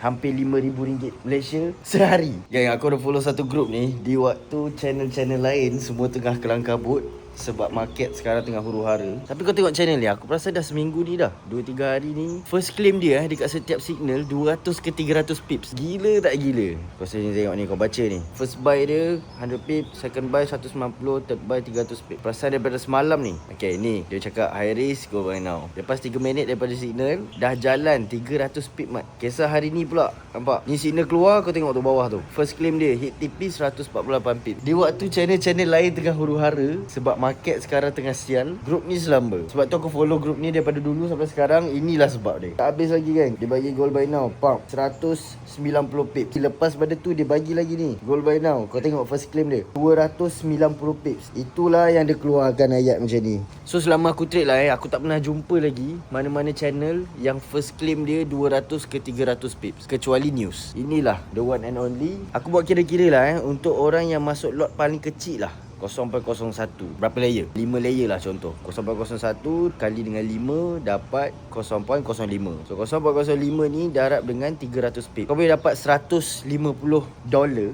hampir RM5,000 Malaysia sehari. Yang aku dah follow satu group ni, di waktu channel-channel lain semua tengah kelang kabut sebab market sekarang tengah huru-hara. Tapi kau tengok channel ni, aku rasa dah seminggu ni dah, 2-3 hari ni, first claim dia dekat setiap signal 200 ke 300 pips. Gila tak gila? Kau sini tengok ni, kau baca ni. First buy dia 100 pips, second buy 190, third buy 300 pips. Perasan daripada semalam ni. Okay, ni dia cakap high risk, go buy now. Lepas 3 minit daripada signal, dah jalan 300 pips mat. Kisah hari ni pula, nampak? Ni signal keluar, kau tengok tu bawah tu. First claim dia hit TP 148 pips. Di waktu channel-channel lain tengah huru-hara sebab market sekarang tengah sial, grup ni selamba. Sebab tu aku follow grup ni daripada dulu sampai sekarang. Inilah sebab dia. Tak habis lagi kan, dia bagi gold buy now, pump 190 pips. Lepas pada tu dia bagi lagi ni, gold buy now. Kau tengok first claim dia 290 pips. Itulah yang dia keluarkan ayat macam ni. So selama aku trade lah aku tak pernah jumpa lagi mana-mana channel yang first claim dia 200 ke 300 pips, kecuali news. Inilah the one and only. Aku buat kira-kira lah untuk orang yang masuk lot paling kecil lah, 0.01. Berapa layer? 5 layer lah contoh. 0.01 kali dengan 5 dapat 0.05. So 0.05 ni darab dengan 300 pip. Kau boleh dapat $150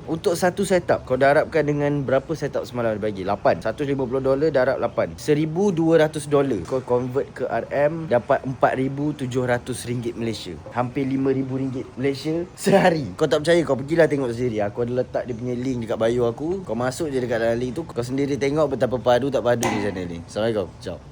untuk satu setup. Kau darabkan dengan berapa setup semalam dia bagi? 8. $150 darab 8. $1,200. Kau convert ke RM dapat RM4,700 Malaysia. Hampir RM5,000 Malaysia sehari. Kau tak percaya, kau pergilah tengok sendiri. Aku ada letak dia punya link dekat bio aku. Kau masuk je dekat dalam link tu, kau sendiri tengok betapa padu tak padu di channel ni. Assalamualaikum. Ciao.